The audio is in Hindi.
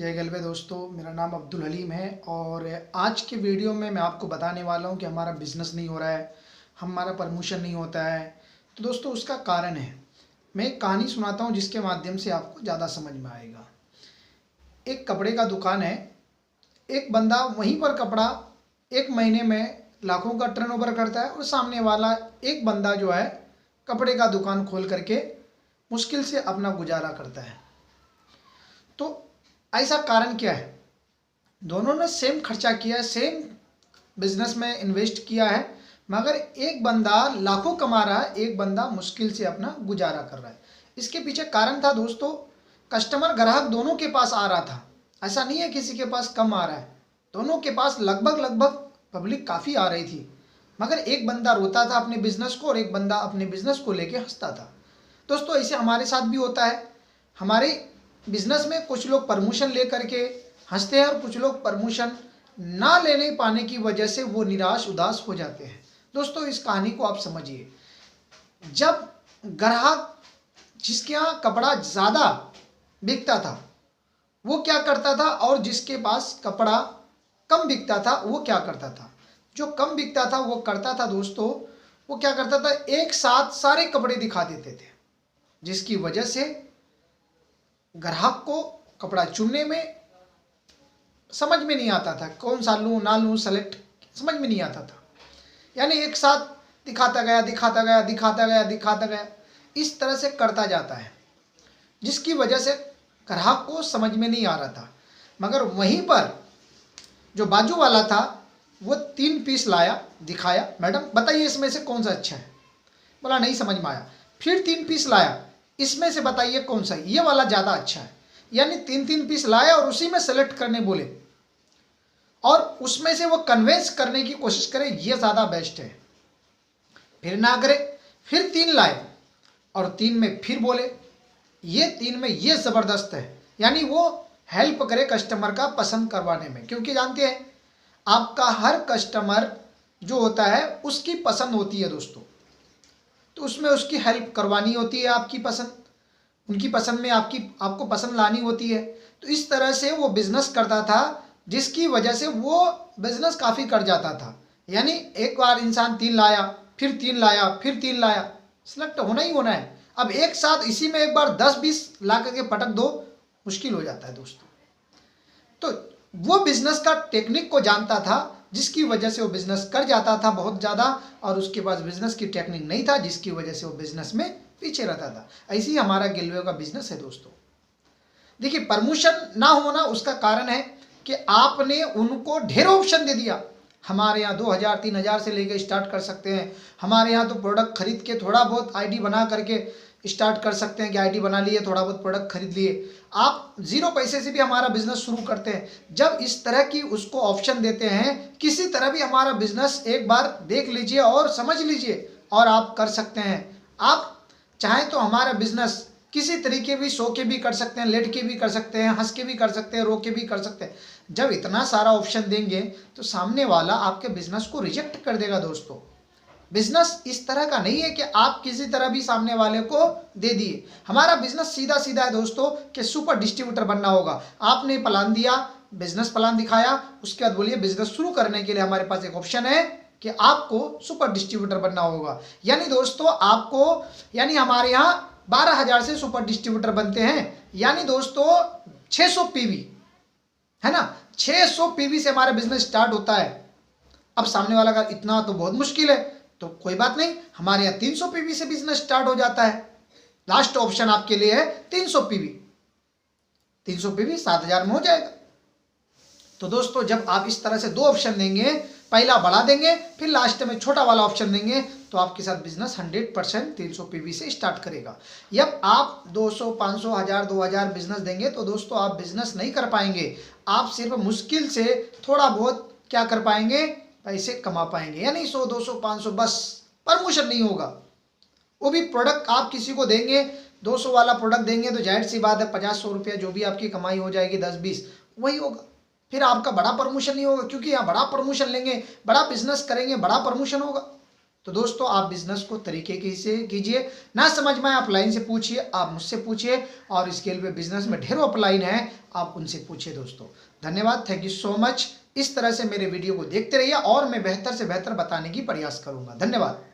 जय गलबे दोस्तों, मेरा नाम अब्दुल हलीम है और आज के वीडियो में मैं आपको बताने वाला हूं कि हमारा बिज़नेस नहीं हो रहा है, हमारा प्रमोशन नहीं होता है। तो दोस्तों उसका कारण है, मैं एक कहानी सुनाता हूं जिसके माध्यम से आपको ज़्यादा समझ में आएगा। एक कपड़े का दुकान है, एक बंदा वहीं पर कपड़ा एक महीने में लाखों का टर्नओवर करता है और सामने वाला एक बंदा जो है कपड़े का दुकान खोल करके मुश्किल से अपना गुजारा करता है। तो ऐसा कारण क्या है? दोनों ने सेम खर्चा किया है, सेम बिजनेस में इन्वेस्ट किया है, मगर एक बंदा लाखों कमा रहा है, एक बंदा मुश्किल से अपना गुजारा कर रहा है। इसके पीछे कारण था दोस्तों, कस्टमर ग्राहक दोनों के पास आ रहा था। ऐसा नहीं है किसी के पास कम आ रहा है, दोनों के पास लगभग पब्लिक काफ़ी आ रही थी, मगर एक बंदा रोता था अपने बिजनेस को और एक बंदा अपने बिजनेस को लेके हंसता था। दोस्तों ऐसे हमारे साथ भी होता है। हमारे बिजनेस में कुछ लोग प्रमोशन लेकर के हंसते हैं और कुछ लोग प्रमोशन ना लेने पाने की वजह से वो निराश उदास हो जाते हैं। दोस्तों इस कहानी को आप समझिए। जब ग्राहक जिसके यहाँ कपड़ा ज़्यादा बिकता था वो क्या करता था, और जिसके पास कपड़ा कम बिकता था वो क्या करता था? जो कम बिकता था वो करता था दोस्तों, वो क्या करता था, एक साथ सारे कपड़े दिखा देते थे, जिसकी वजह से ग्राहक को कपड़ा चुनने में समझ में नहीं आता था, कौन सा लूँ ना लूँ, सेलेक्ट समझ में नहीं आता था। यानी एक साथ दिखाता गया, इस तरह से करता जाता है, जिसकी वजह से ग्राहक को समझ में नहीं आ रहा था। मगर वहीं पर जो बाजू वाला था वो 3 पीस लाया, दिखाया, मैडम बताइए इसमें से कौन सा अच्छा है। बोला नहीं समझ में आया। फिर 3 पीस लाया, इसमें से बताइए कौन सा, ये वाला ज़्यादा अच्छा है। यानी 3 पीस लाया और उसी में सेलेक्ट करने बोले और उसमें से वो कन्वेंस करने की कोशिश करे ये ज़्यादा बेस्ट है। फिर ना करे, फिर 3 लाए और 3 में फिर बोले ये 3 में ये ज़बरदस्त है। यानी वो हेल्प करे कस्टमर का पसंद करवाने में, क्योंकि जानते हैं आपका हर कस्टमर जो होता है उसकी पसंद होती है दोस्तों, तो उसमें उसकी हेल्प करवानी होती है, आपकी पसंद, उनकी पसंद में आपको पसंद लानी होती है। तो इस तरह से वो बिज़नेस करता था, जिसकी वजह से वो बिज़नेस काफ़ी कर जाता था। यानी एक बार इंसान 3 लाया, फिर 3 लाया, फिर 3 लाया, सिलेक्ट होना ही होना है। अब एक साथ इसी में एक बार 10-20 ला करके पटक दो, मुश्किल हो जाता है दोस्तों। तो वो बिज़नेस का टेक्निक को जानता था, जिसकी वजह से वो बिज़नेस कर जाता था बहुत ज़्यादा, और उसके पास बिज़नेस की टेक्निक नहीं था, जिसकी वजह से वो बिज़नेस में पीछे रहता था। ऐसे ही हमारा गिलवे का बिज़नेस है दोस्तों। देखिए प्रमोशन ना होना उसका कारण है कि आपने उनको ढेर ऑप्शन दे दिया। हमारे यहाँ 2000-3000 से लेकर स्टार्ट कर सकते हैं। हमारे यहाँ तो प्रोडक्ट खरीद के थोड़ा बहुत आईडी बना करके स्टार्ट कर सकते हैं कि आईडी बना लिए, थोड़ा बहुत प्रोडक्ट खरीद लिए, आप 0 पैसे से भी हमारा बिजनेस शुरू करते हैं। जब इस तरह की उसको ऑप्शन देते हैं, किसी तरह भी हमारा बिजनेस एक बार देख लीजिए और समझ लीजिए और आप कर सकते हैं। आप चाहें तो हमारा बिजनेस किसी तरीके भी सो के भी कर सकते हैं, लेट के भी कर सकते हैं, हंस के भी कर सकते हैं, रो के भी कर सकते हैं। जब इतना सारा ऑप्शन देंगे तो सामने वाला आपके बिजनेस को रिजेक्ट कर देगा दोस्तों। बिजनेस इस तरह का नहीं है कि आप किसी तरह भी सामने वाले को दे दिए। हमारा बिजनेस सीधा सीधा है दोस्तों कि सुपर डिस्ट्रीब्यूटर बनना होगा। आपने प्लान दिया, बिजनेस प्लान दिखाया, उसके बाद बोलिए बिजनेस शुरू करने के लिए हमारे पास एक ऑप्शन है कि आपको सुपर डिस्ट्रीब्यूटर बनना होगा। यानी दोस्तों आपको, यानी हमारे यहाँ 12,000 से सुपर डिस्ट्रीब्यूटर बनते हैं, यानी दोस्तों 600 पीवी है ना, 600 पीवी से हमारा बिजनेस स्टार्ट होता है। अब सामने वाला का इतना तो बहुत मुश्किल है, तो कोई बात नहीं, हमारे यहाँ 300 पीवी से बिजनेस स्टार्ट हो जाता है। लास्ट ऑप्शन आपके लिए है 300 पीवी। 300 पीवी 7,000 में हो जाएगा। तो दोस्तों जब आप इस तरह से 2 ऑप्शन देंगे, पहला बड़ा देंगे फिर लास्ट में छोटा वाला ऑप्शन देंगे, तो आपके साथ बिजनेस 100% 300 पीवी से स्टार्ट करेगा। जब आप 200, 500, 1000, 2000 बिजनेस देंगे तो दोस्तों आप बिजनेस नहीं कर पाएंगे। आप सिर्फ मुश्किल से थोड़ा बहुत क्या कर पाएंगे, पैसे कमा पाएंगे। यानी 100, 200, 500, बस प्रमोशन नहीं होगा। वो भी प्रोडक्ट आप किसी को देंगे, 200 वाला प्रोडक्ट देंगे तो जाहिर सी बात है 50-100 रुपया जो भी आपकी कमाई हो जाएगी 10-20 वही होगा। फिर आपका बड़ा प्रमोशन नहीं होगा, क्योंकि यहाँ बड़ा प्रमोशन लेंगे, बड़ा बिजनेस करेंगे, बड़ा प्रमोशन होगा। तो दोस्तों आप बिजनेस को तरीके की से कीजिए, ना समझ में आए आप लाइन से पूछिए, आप मुझसे पूछिए, और स्केल पे बिजनेस में ढेरों अपलाइन है, आप उनसे पूछिए दोस्तों। धन्यवाद, थैंक यू सो मच। इस तरह से मेरे वीडियो को देखते रहिए और मैं बेहतर से बेहतर बताने की प्रयास करूंगा। धन्यवाद।